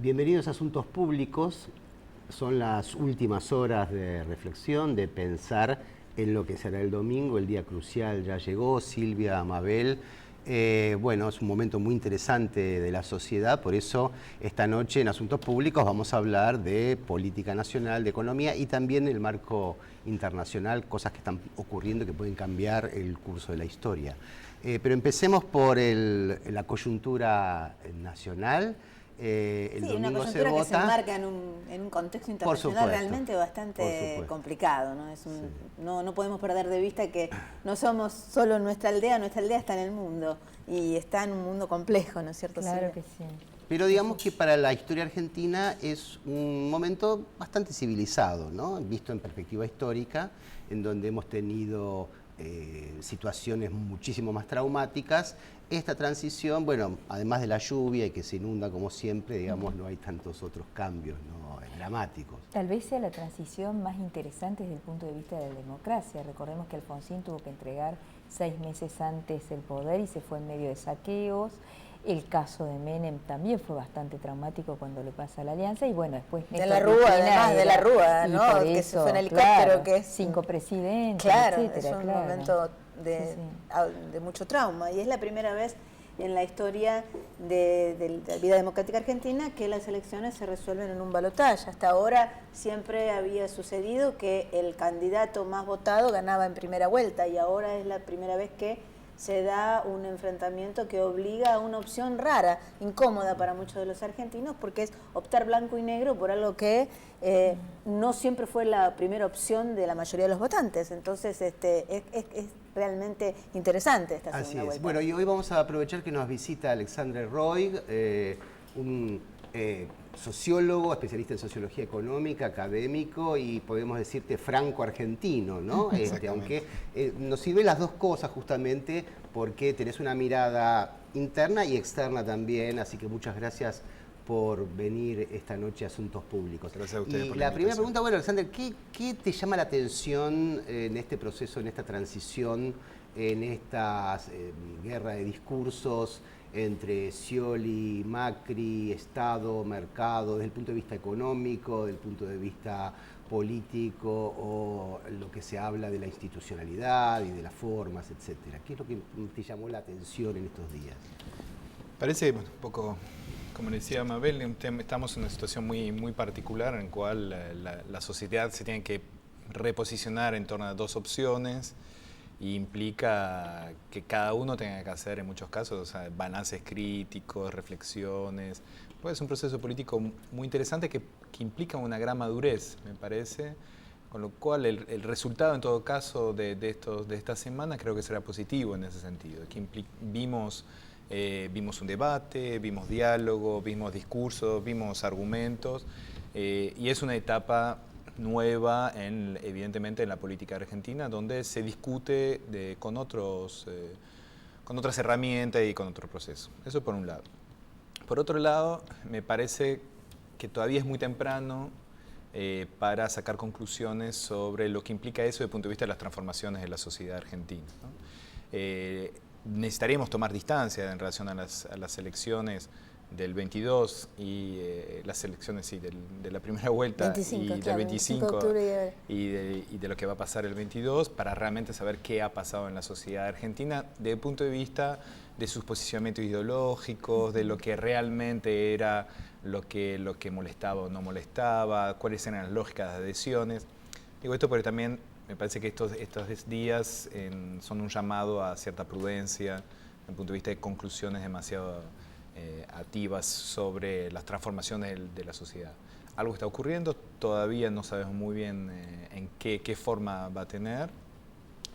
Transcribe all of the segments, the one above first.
Bienvenidos a Asuntos Públicos. Son las últimas horas de reflexión, de pensar en lo que será el domingo. El día crucial ya llegó. Silvia, Mabel. Bueno, es un momento muy interesante de la sociedad, por eso esta noche en Asuntos Públicos vamos a hablar de política nacional, de economía y también el marco internacional, cosas que están ocurriendo que pueden cambiar el curso de la historia. Pero empecemos por la coyuntura nacional. El sí, domingo una coyuntura se vota. que se enmarca en un contexto internacional realmente bastante complicado, ¿no? No podemos perder de vista que no somos solo nuestra aldea está en el mundo y está en un mundo complejo, ¿no es cierto? Claro que sí. Pero digamos que para la historia argentina es un momento bastante civilizado, ¿no? Visto en perspectiva histórica, en donde hemos tenido situaciones muchísimo más traumáticas. Esta transición, bueno, además de la lluvia y que se inunda como siempre, digamos, no hay tantos otros cambios, ¿no? Dramáticos. Tal vez sea la transición más interesante desde el punto de vista de la democracia. Recordemos que Alfonsín tuvo que entregar 6 meses antes el poder y se fue en medio de saqueos. El caso de Menem también fue bastante traumático cuando le pasa a la Alianza y bueno, después de la Rúa, además de la Rúa, ¿no? Que se fue en helicóptero, claro, que es 5 presidentes, claro, etcétera. Es un momento de mucho trauma y es la primera vez en la historia de la vida democrática argentina que las elecciones se resuelven en un balotaje. Hasta ahora siempre había sucedido que el candidato más votado ganaba en primera vuelta y ahora es la primera vez que se da un enfrentamiento que obliga a una opción rara, incómoda para muchos de los argentinos, porque es optar blanco y negro por algo que no siempre fue la primera opción de la mayoría de los votantes. Entonces es realmente interesante esta segunda vuelta. Bueno, y hoy vamos a aprovechar que nos visita Alexandre Roig, un sociólogo, especialista en sociología económica, académico y podemos decirte franco-argentino, ¿no? Aunque nos sirven las dos cosas justamente porque tenés una mirada interna y externa también, así que muchas gracias por venir esta noche a Asuntos Públicos. Gracias a ustedes por la primera pregunta, bueno, Alexander, ¿qué te llama la atención en este proceso, en esta transición, en esta guerra de discursos entre Scioli, Macri, Estado, mercado, desde el punto de vista económico, desde el punto de vista político o lo que se habla de la institucionalidad y de las formas, etcétera? ¿Qué es lo que te llamó la atención en estos días? Parece un poco, como decía Mabel, estamos en una situación muy particular en la cual la sociedad se tiene que reposicionar en torno a dos opciones y implica que cada uno tenga que hacer en muchos casos, o sea, balances críticos, reflexiones. Pues es un proceso político muy interesante que implica una gran madurez, me parece, con lo cual el resultado en todo caso de esta semana creo que será positivo en ese sentido. Que vimos un debate, vimos diálogo, vimos discursos, vimos argumentos y es una etapa nueva, evidentemente, en la política argentina, donde se discute con otras herramientas y con otro proceso. Eso por un lado. Por otro lado, me parece que todavía es muy temprano para sacar conclusiones sobre lo que implica eso desde el punto de vista de las transformaciones de la sociedad argentina, ¿no? Necesitaríamos tomar distancia en relación a las elecciones del 22 y las elecciones de la primera vuelta 25, y del claro, 25 y de lo que va a pasar el 22 para realmente saber qué ha pasado en la sociedad argentina desde el punto de vista de sus posicionamientos ideológicos, de lo que realmente era lo que molestaba o no molestaba, cuáles eran las lógicas de adhesiones. Digo esto porque también me parece que estos días son un llamado a cierta prudencia desde el punto de vista de conclusiones demasiado activas sobre las transformaciones de la sociedad. Algo está ocurriendo, todavía no sabemos muy bien en qué forma va a tener.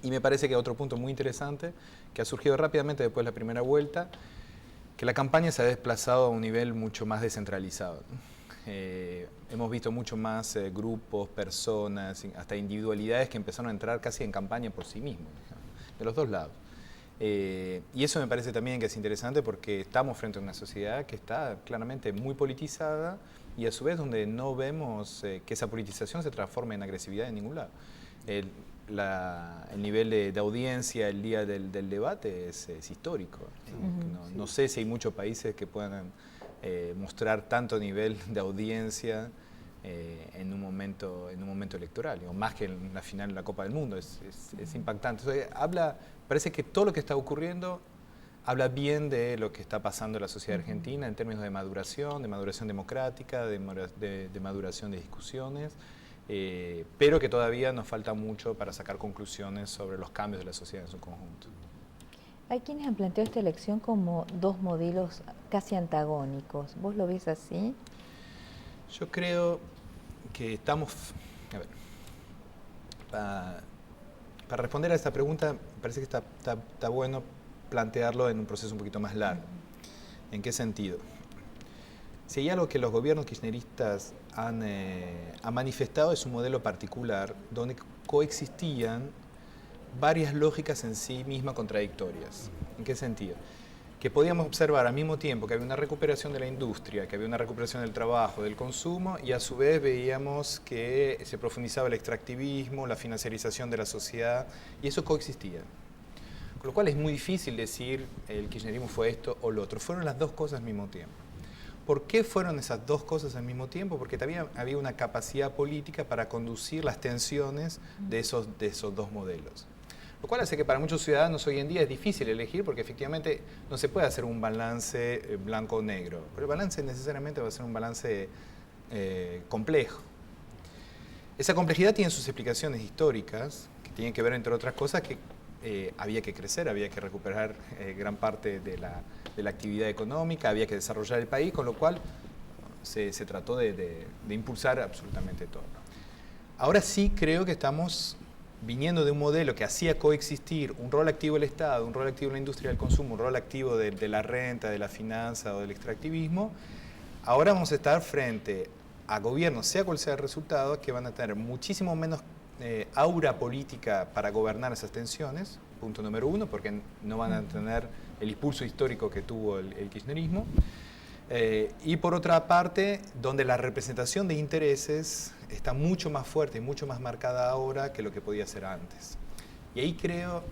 Y me parece que otro punto muy interesante, que ha surgido rápidamente después de la primera vuelta, que la campaña se ha desplazado a un nivel mucho más descentralizado. Hemos visto mucho más grupos, personas, hasta individualidades que empezaron a entrar casi en campaña por sí mismos, de los dos lados. Y eso me parece también que es interesante porque estamos frente a una sociedad que está claramente muy politizada y a su vez donde no vemos que esa politización se transforme en agresividad en ningún lado. El nivel de audiencia el día del debate es histórico. No sé si hay muchos países que puedan mostrar tanto nivel de audiencia en un momento electoral, o más que en la final de la Copa del Mundo. Es impactante. Entonces, parece que todo lo que está ocurriendo habla bien de lo que está pasando en la sociedad argentina en términos de maduración democrática, de maduración de discusiones, pero que todavía nos falta mucho para sacar conclusiones sobre los cambios de la sociedad en su conjunto. Hay quienes han planteado esta elección como dos modelos casi antagónicos. ¿Vos lo ves así? Yo creo que estamos... A ver, para responder a esta pregunta, me parece que está bueno plantearlo en un proceso un poquito más largo. ¿En qué sentido? Si hay algo que los gobiernos kirchneristas han manifestado, es un modelo particular donde coexistían varias lógicas en sí mismas contradictorias. ¿En qué sentido? Que podíamos observar al mismo tiempo que había una recuperación de la industria, que había una recuperación del trabajo, del consumo, y a su vez veíamos que se profundizaba el extractivismo, la financiarización de la sociedad, y eso coexistía. Con lo cual es muy difícil decir el kirchnerismo fue esto o lo otro. Fueron las dos cosas al mismo tiempo. ¿Por qué fueron esas dos cosas al mismo tiempo? Porque también había una capacidad política para conducir las tensiones de esos dos modelos. Lo cual hace que para muchos ciudadanos hoy en día es difícil elegir porque efectivamente no se puede hacer un balance blanco o negro. Pero el balance necesariamente va a ser un balance complejo. Esa complejidad tiene sus explicaciones históricas, que tienen que ver, entre otras cosas, que había que crecer, había que recuperar gran parte de la actividad económica, había que desarrollar el país, con lo cual se trató de impulsar absolutamente todo. Ahora sí creo que estamos viniendo de un modelo que hacía coexistir un rol activo del Estado, un rol activo de la industria del consumo, un rol activo de la renta, de la finanza o del extractivismo. Ahora vamos a estar frente a gobiernos, sea cual sea el resultado, que van a tener muchísimo menos aura política para gobernar esas tensiones, punto número uno, porque no van a tener el impulso histórico que tuvo el kirchnerismo. Y por otra parte, donde la representación de intereses está mucho más fuerte y mucho más marcada ahora que lo que podía ser antes. Y ahí creo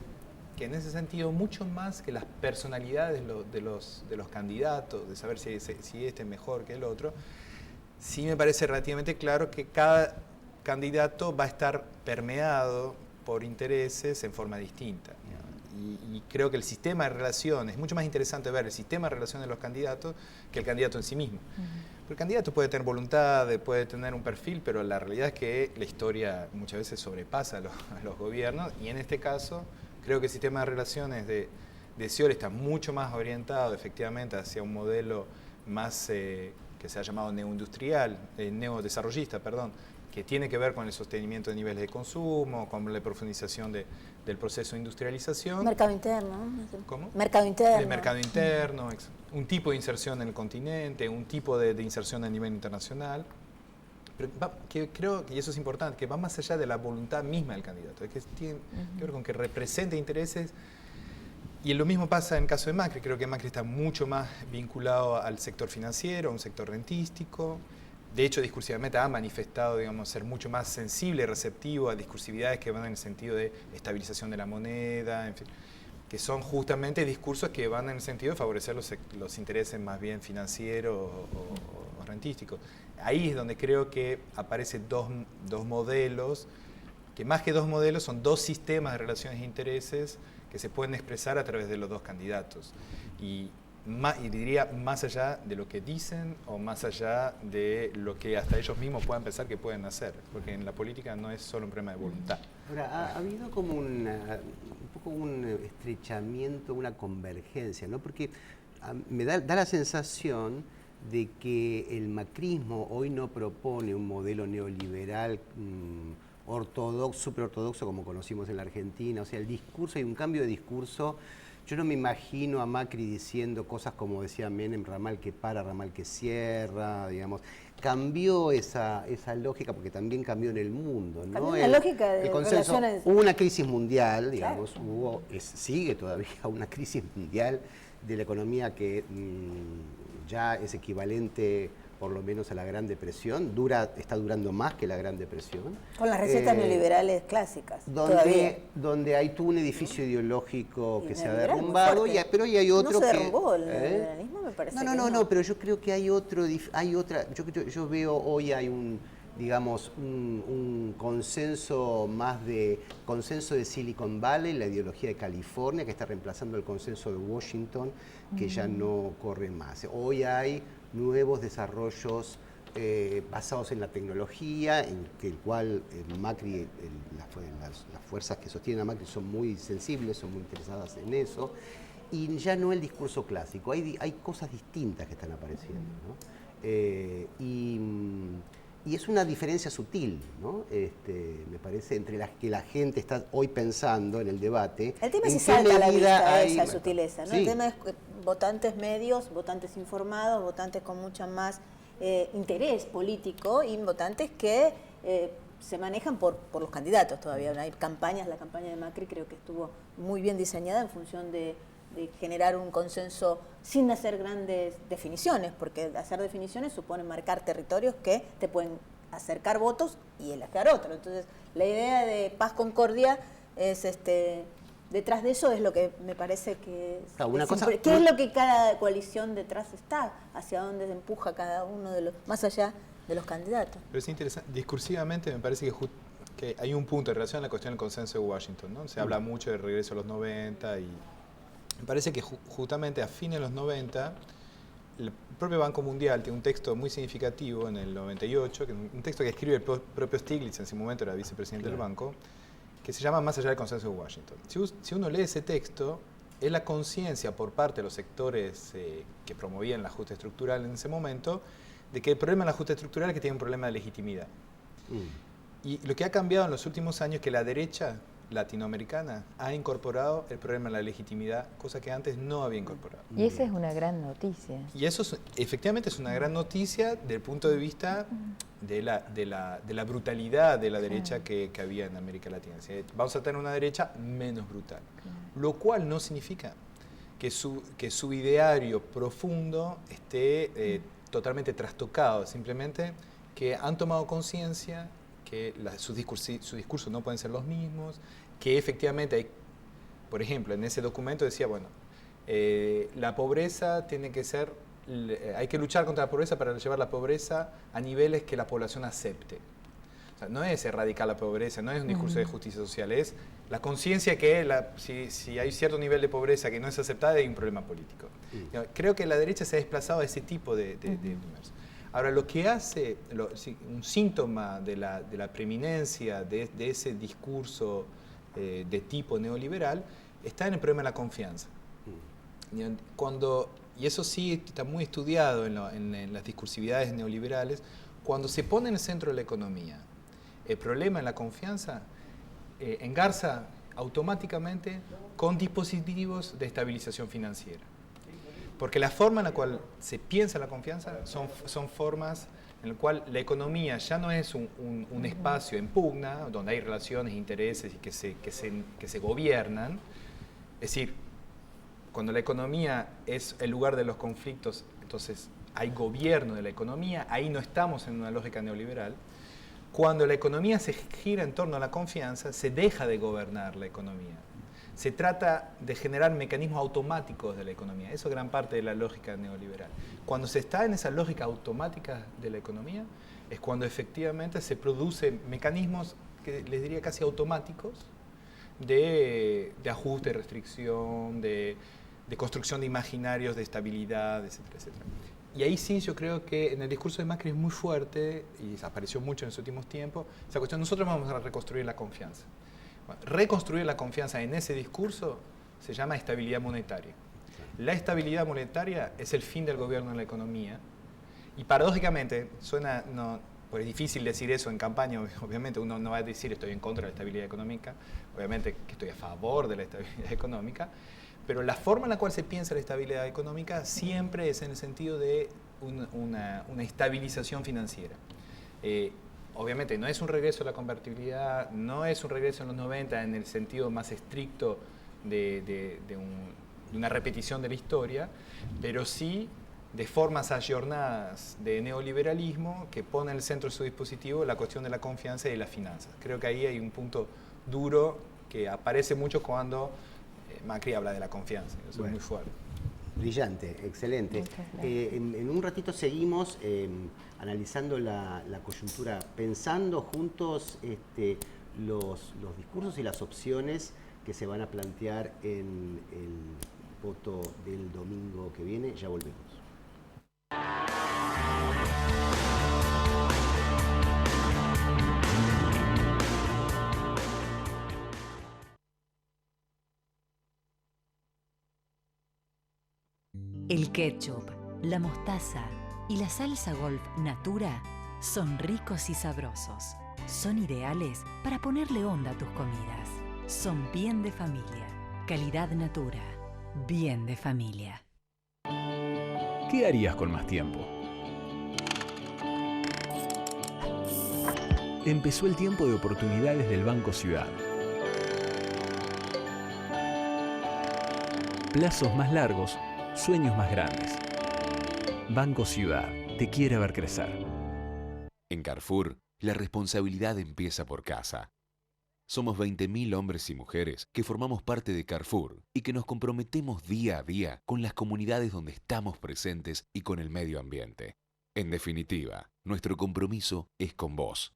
que en ese sentido, mucho más que las personalidades de los candidatos, de saber si este es mejor que el otro, sí me parece relativamente claro que cada candidato va a estar permeado por intereses en forma distinta. Y creo que el sistema de relaciones, es mucho más interesante ver el sistema de relaciones de los candidatos que el candidato en sí mismo. Porque el candidato puede tener voluntad, puede tener un perfil, pero la realidad es que la historia muchas veces sobrepasa a los gobiernos, y en este caso creo que el sistema de relaciones de Scioli está mucho más orientado efectivamente hacia un modelo más que se ha llamado neoindustrial, neodesarrollista, perdón, que tiene que ver con el sostenimiento de niveles de consumo, con la profundización del proceso de industrialización. Mercado interno. ¿Cómo? Mercado interno. El mercado interno, un tipo de inserción en el continente, un tipo de inserción a nivel internacional. Pero creo, y eso es importante, que va más allá de la voluntad misma del candidato, es que tiene que ver con que represente intereses. Y lo mismo pasa en el caso de Macri. Creo que Macri está mucho más vinculado al sector financiero, a un sector rentístico. De hecho, discursivamente ha manifestado, digamos, ser mucho más sensible y receptivo a discursividades que van en el sentido de estabilización de la moneda, en fin, que son justamente discursos que van en el sentido de favorecer los intereses más bien financieros o rentísticos. Ahí es donde creo que aparecen dos modelos, que más que dos modelos son dos sistemas de relaciones e intereses que se pueden expresar a través de los dos candidatos. Y diría más allá de lo que dicen o más allá de lo que hasta ellos mismos puedan pensar que pueden hacer, porque en la política no es solo un problema de voluntad. Ahora, ha habido como un poco un estrechamiento, una convergencia, ¿no? Porque me da la sensación de que el macrismo hoy no propone un modelo neoliberal ortodoxo, súper ortodoxo como conocimos en la Argentina. O sea, el discurso, hay un cambio de discurso. Yo no me imagino a Macri diciendo cosas como decía Menem, ramal que para, ramal que cierra, digamos. Cambió esa lógica porque también cambió en el mundo, ¿no? Cambió la lógica de relaciones. Hubo una crisis mundial, digamos, claro. sigue todavía una crisis mundial de la economía que ya es equivalente por lo menos a la Gran Depresión, está durando más que la Gran Depresión. Con las recetas neoliberales clásicas, todavía. Donde hay un edificio ideológico que se ha neoliberal derrumbado, pero hay otro no se que... derrumbó el neoliberalismo, me parece. No, pero yo creo que hay otra, yo veo hoy hay un consenso más de consenso de Silicon Valley, la ideología de California, que está reemplazando el consenso de Washington, que ya no corre más. Hoy hay nuevos desarrollos basados en la tecnología, en el cual Macri, las fuerzas que sostienen a Macri son muy sensibles, son muy interesadas en eso, y ya no el discurso clásico, hay cosas distintas que están apareciendo, ¿no? Y es una diferencia sutil, ¿no? Me parece, entre las que la gente está hoy pensando en el debate. El tema es si salta a la vista esa sutileza, ¿no? Sí. El tema es votantes medios, votantes informados, votantes con mucho más interés político y votantes que se manejan por los candidatos todavía. Hay campañas, la campaña de Macri creo que estuvo muy bien diseñada en función de generar un consenso sin hacer grandes definiciones, porque hacer definiciones supone marcar territorios que te pueden acercar votos y alejar otros. Entonces, la idea de paz concordia es detrás de eso es lo que me parece que ¿qué es lo que cada coalición detrás está? Hacia dónde se empuja cada uno de los, más allá de los candidatos. Pero es interesante, discursivamente me parece que hay un punto en relación a la cuestión del consenso de Washington, ¿no? Se habla mucho del regreso a los 90 y me parece que justamente a fines de los 90, el propio Banco Mundial tiene un texto muy significativo en el 98, un texto que escribe el propio Stiglitz, en ese momento era vicepresidente del banco, que se llama Más allá del consenso de Washington. Si uno lee ese texto, es la conciencia por parte de los sectores que promovían el ajuste estructural en ese momento, de que el problema del ajuste estructural es que tiene un problema de legitimidad. Y lo que ha cambiado en los últimos años es que la derecha latinoamericana ha incorporado el problema de la legitimidad, cosa que antes no había incorporado. Y esa es una gran noticia. Y eso efectivamente es una gran noticia desde el punto de vista de la brutalidad de la derecha que había en América Latina. O sea, vamos a tener una derecha menos brutal, lo cual no significa que su ideario profundo esté totalmente trastocado, simplemente que han tomado conciencia que sus discursos no pueden ser los mismos, que efectivamente hay, por ejemplo, en ese documento decía, bueno, la pobreza tiene que ser, hay que luchar contra la pobreza para llevar la pobreza a niveles que la población acepte. O sea, no es erradicar la pobreza, no es un discurso de justicia social, es la conciencia que si hay cierto nivel de pobreza que no es aceptada, hay un problema político. Creo que la derecha se ha desplazado a ese tipo de universo. Ahora, lo que hace, un síntoma de la preeminencia de ese discurso de tipo neoliberal, está en el problema de la confianza. Y eso sí está muy estudiado en las discursividades neoliberales, cuando se pone en el centro de la economía el problema en la confianza, engarza automáticamente con dispositivos de estabilización financiera. Porque la forma en la cual se piensa la confianza son formas en las cuales la economía ya no es un espacio en pugna, donde hay relaciones, intereses y que se gobiernan. Es decir, cuando la economía es el lugar de los conflictos, entonces hay gobierno de la economía, ahí no estamos en una lógica neoliberal. Cuando la economía se gira en torno a la confianza, se deja de gobernar la economía. Se trata de generar mecanismos automáticos de la economía. Eso es gran parte de la lógica neoliberal. Cuando se está en esa lógica automática de la economía, es cuando efectivamente se producen mecanismos, que les diría casi automáticos, de ajuste, restricción, de construcción de imaginarios, de estabilidad, etcétera, etcétera. Y ahí sí yo creo que en el discurso de Macri es muy fuerte, y apareció mucho en los últimos tiempos, esa cuestión, nosotros vamos a reconstruir la confianza. Reconstruir la confianza en ese discurso se llama estabilidad monetaria. La estabilidad monetaria es el fin del gobierno en la economía y paradójicamente, pues es difícil decir eso en campaña, obviamente uno no va a decir estoy en contra de la estabilidad económica, obviamente que estoy a favor de la estabilidad económica, pero la forma en la cual se piensa la estabilidad económica siempre es en el sentido de una estabilización financiera. Obviamente no es un regreso a la convertibilidad, no es un regreso en los 90 en el sentido más estricto de una repetición de la historia, pero sí de formas ayornadas de neoliberalismo que pone en el centro de su dispositivo la cuestión de la confianza y de las finanzas. Creo que ahí hay un punto duro que aparece mucho cuando Macri habla de la confianza. Eso es muy fuerte. Brillante, excelente. En un ratito seguimos analizando la coyuntura, pensando juntos los discursos y las opciones que se van a plantear en el voto del domingo que viene. Ya volvemos. El ketchup, la mostaza y la salsa Golf Natura son ricos y sabrosos. Son ideales para ponerle onda a tus comidas. Son bien de familia. Calidad Natura. Bien de familia. ¿Qué harías con más tiempo? Empezó el tiempo de oportunidades del Banco Ciudad. Plazos más largos, sueños más grandes. Banco Ciudad te quiere ver crecer. En Carrefour, la responsabilidad empieza por casa. Somos 20.000 hombres y mujeres que formamos parte de Carrefour y que nos comprometemos día a día con las comunidades donde estamos presentes y con el medio ambiente. En definitiva, nuestro compromiso es con vos.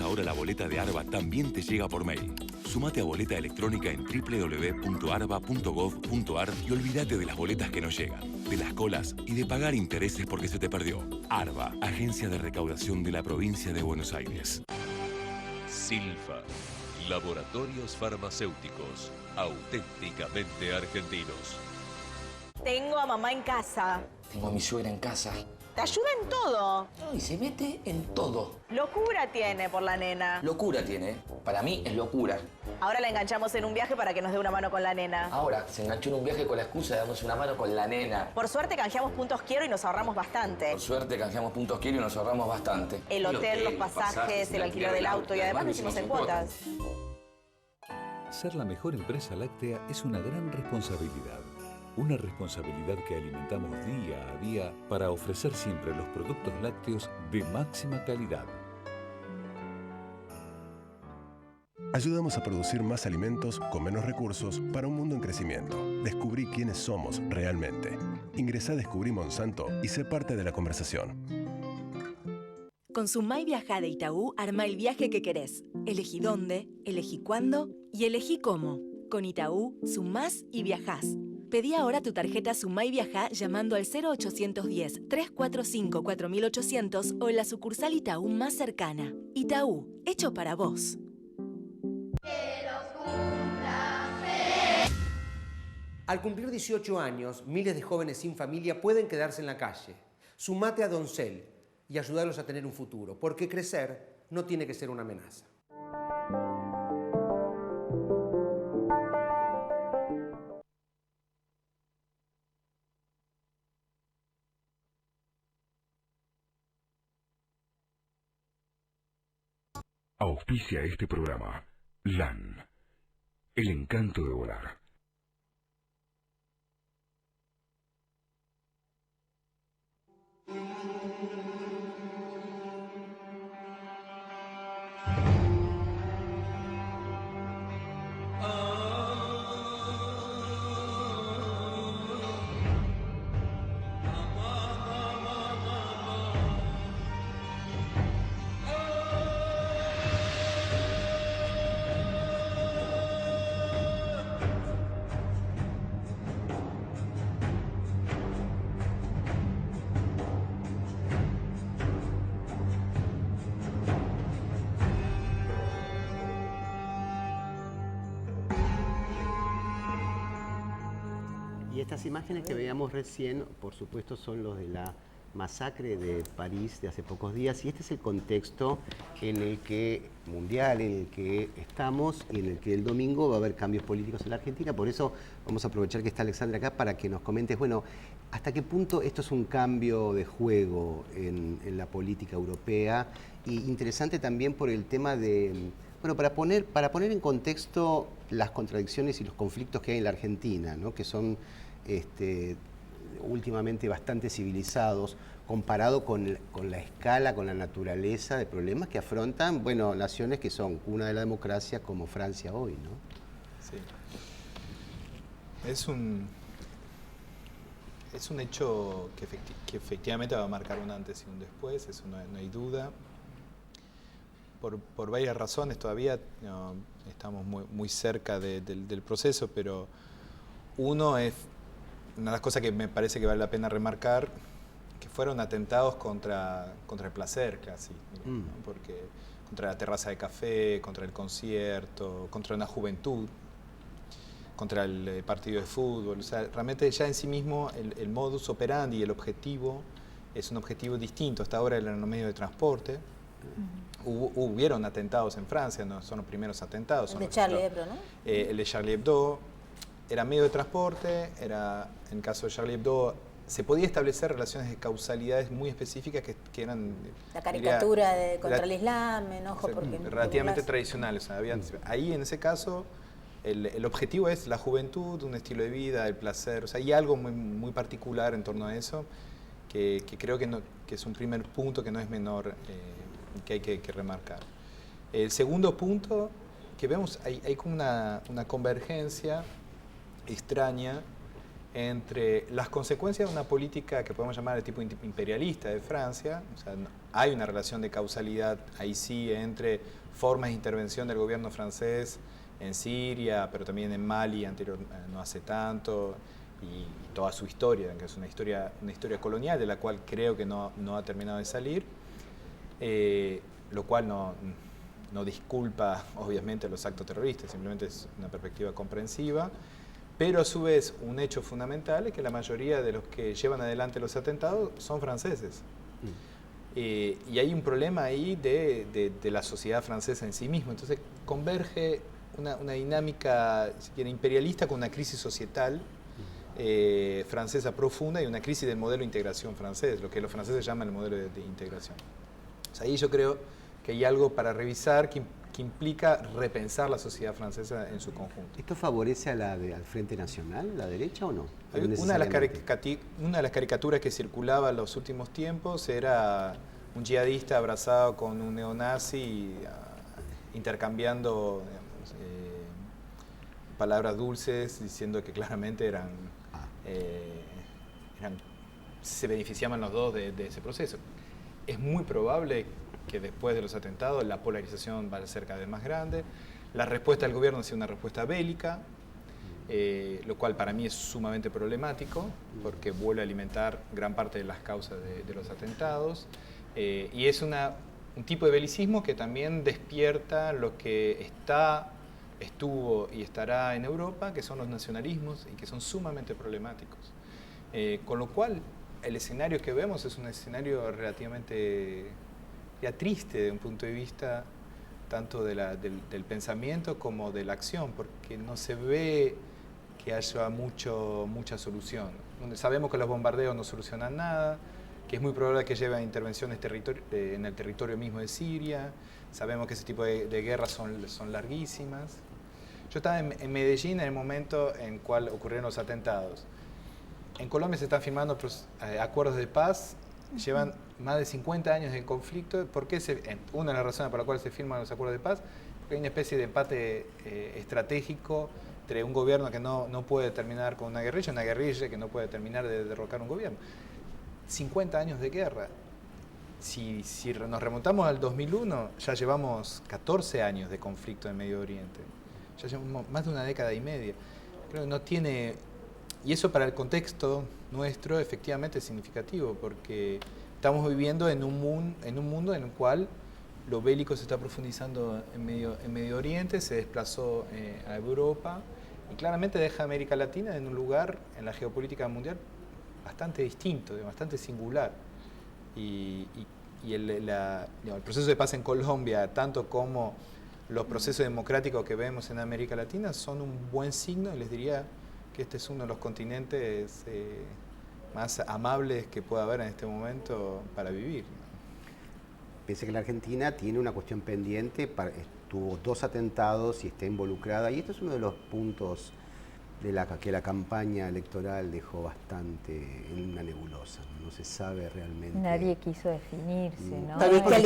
Ahora la boleta de ARBA también te llega por mail. Sumate a boleta electrónica en www.arba.gov.ar y olvídate de las boletas que no llegan, de las colas y de pagar intereses porque se te perdió. ARBA, Agencia de Recaudación de la Provincia de Buenos Aires. Silfa, laboratorios farmacéuticos, auténticamente argentinos. Tengo a mamá en casa. Tengo a mi suegra en casa. Te ayuda en todo. Y se mete en todo. Locura tiene por la nena. Locura tiene. Para mí es locura. Ahora la enganchamos en un viaje para que nos dé una mano con la nena. Ahora se enganchó en un viaje con la excusa de darnos una mano con la nena. Por suerte canjeamos puntos quiero y nos ahorramos bastante. Por suerte canjeamos puntos quiero y nos ahorramos bastante. El hotel, los pasajes, el alquiler del auto y además lo hicimos en cuotas. Ser la mejor empresa láctea es una gran responsabilidad. Una responsabilidad que alimentamos día a día para ofrecer siempre los productos lácteos de máxima calidad. Ayudamos a producir más alimentos con menos recursos para un mundo en crecimiento. Descubrí quiénes somos realmente. Ingresá a Descubrí Monsanto y sé parte de la conversación. Con Sumay Viajá de Itaú, arma el viaje que querés. Elegí dónde, elegí cuándo y elegí cómo. Con Itaú, sumás y viajás. Pedí ahora tu tarjeta Sumay Viajá llamando al 0810-345-4800 o en la sucursal Itaú más cercana. Itaú, hecho para vos. Al cumplir 18 años, miles de jóvenes sin familia pueden quedarse en la calle. Sumate a Doncel y ayudarlos a tener un futuro, porque crecer no tiene que ser una amenaza. Auspicia este programa. LAN. El encanto de volar. Estas imágenes que veíamos recién, por supuesto, son los de la masacre de París de hace pocos días, y este es el contexto en el que mundial en el que estamos y en el que el domingo va a haber cambios políticos en la Argentina. Por eso vamos a aprovechar que está Alexandra acá para que nos comentes, bueno, hasta qué punto esto es un cambio de juego en la política europea, y interesante también por el tema de, bueno, para poner en contexto las contradicciones y los conflictos que hay en la Argentina, ¿no? Que son últimamente bastante civilizados, comparado con la escala, con la naturaleza de problemas que afrontan, bueno, naciones que son cuna de la democracia como Francia hoy, ¿no? Sí. Es un hecho que efectivamente va a marcar un antes y un después, eso no hay duda. Por varias razones todavía estamos muy cerca del proceso, pero una de las cosas que me parece que vale la pena remarcar, que fueron atentados contra el placer casi, ¿no? Porque contra la terraza de café, contra el concierto, contra una juventud, contra el partido de fútbol. O sea, realmente ya en sí mismo el modus operandi y el objetivo es un objetivo distinto. Hasta ahora eran los medios de transporte. Hubieron atentados en Francia, no son los primeros atentados. El de Charlie Hebdo, ¿no? El de Charlie Hebdo era medio de transporte, en el caso de Charlie Hebdo se podía establecer relaciones de causalidades muy específicas que eran... La caricatura contra el Islam, enojo porque... Relativamente tradicionales. Ahí en ese caso el objetivo es la juventud, un estilo de vida, el placer. O sea, hay algo muy particular en torno a eso que creo que es un primer punto que no es menor, que hay que remarcar. El segundo punto que vemos, hay como una convergencia extraña entre las consecuencias de una política que podemos llamar de tipo imperialista de Francia. O sea, hay una relación de causalidad ahí sí entre formas de intervención del gobierno francés en Siria, pero también en Mali no hace tanto, y toda su historia, que es una historia colonial de la cual creo que no ha terminado de salir, lo cual no disculpa obviamente los actos terroristas, simplemente es una perspectiva comprensiva. Pero a su vez, un hecho fundamental es que la mayoría de los que llevan adelante los atentados son franceses. Y hay un problema ahí de la sociedad francesa en sí misma. Entonces converge una dinámica, si quiere, imperialista con una crisis societal francesa profunda y una crisis del modelo de integración francés, lo que los franceses llaman el modelo de integración. O sea, ahí yo creo que hay algo para revisar que implica repensar la sociedad francesa en su conjunto. ¿Esto favorece al Frente Nacional, la derecha o no? Una de las caricaturas que circulaba en los últimos tiempos era un yihadista abrazado con un neonazi, intercambiando palabras dulces, diciendo que claramente se beneficiaban los dos de ese proceso. Es muy probable que después de los atentados la polarización va a ser cada vez más grande. La respuesta del gobierno ha sido una respuesta bélica, lo cual para mí es sumamente problemático, porque vuelve a alimentar gran parte de las causas de los atentados. Y es un tipo de belicismo que también despierta lo que estuvo y estará en Europa, que son los nacionalismos y que son sumamente problemáticos. Con lo cual, el escenario que vemos es un escenario relativamente ya triste de un punto de vista tanto del pensamiento como de la acción, porque no se ve que haya mucha solución. Sabemos que los bombardeos no solucionan nada, que es muy probable que lleve a intervenciones en el territorio mismo de Siria. Sabemos que ese tipo de guerras son larguísimas. Yo estaba en Medellín en el momento en cual ocurrieron los atentados. En Colombia se están firmando acuerdos de paz, llevan más de 50 años de conflicto. ¿Por qué una de las razones por las cuales se firman los acuerdos de paz? Porque hay una especie de empate estratégico entre un gobierno que no puede terminar con una guerrilla que no puede terminar de derrocar un gobierno. 50 años de guerra. Si nos remontamos al 2001, ya llevamos 14 años de conflicto en Medio Oriente. Ya llevamos más de una década y media. Creo que no tiene... Y eso para el contexto nuestro efectivamente es significativo, porque estamos viviendo en un mundo en el cual lo bélico se está profundizando en Medio Oriente, se desplazó a Europa y claramente deja a América Latina en un lugar en la geopolítica mundial bastante distinto, bastante singular. Y el proceso de paz en Colombia, tanto como los procesos democráticos que vemos en América Latina, son un buen signo, y les diría que este es uno de los continentes más amables que pueda haber en este momento para vivir. Piense que la Argentina tiene una cuestión pendiente tuvo 2 atentados y está involucrada. Y esto es uno de los puntos de que la campaña electoral dejó bastante en una nebulosa. No se sabe realmente. Nadie quiso definirse, ¿no? Tal vez porque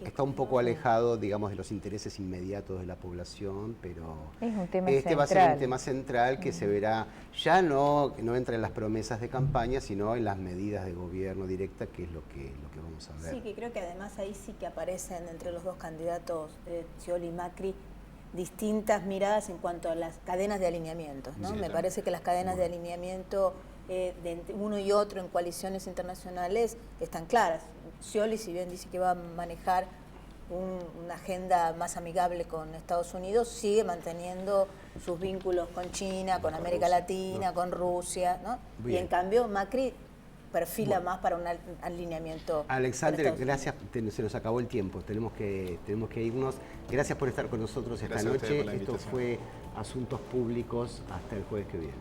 está un poco alejado, digamos, de los intereses inmediatos de la población, pero es un tema este central. va a ser un tema central que se verá, ya no entra en las promesas de campaña, sino en las medidas de gobierno directa, que es lo que vamos a ver. Sí, que creo que además ahí sí que aparecen entre los dos candidatos, Scioli y Macri, distintas miradas en cuanto a las cadenas de alineamientos, ¿no? Me parece que las cadenas de alineamiento de uno y otro en coaliciones internacionales están claras. Scioli, si bien dice que va a manejar una agenda más amigable con Estados Unidos, sigue manteniendo sus vínculos con China, con América Latina, con Rusia, ¿no? Y en cambio Macri perfila más para un alineamiento. Alexander, gracias, se nos acabó el tiempo, tenemos que irnos. Gracias por estar con nosotros esta noche. Esto fue Asuntos Públicos, hasta el jueves que viene.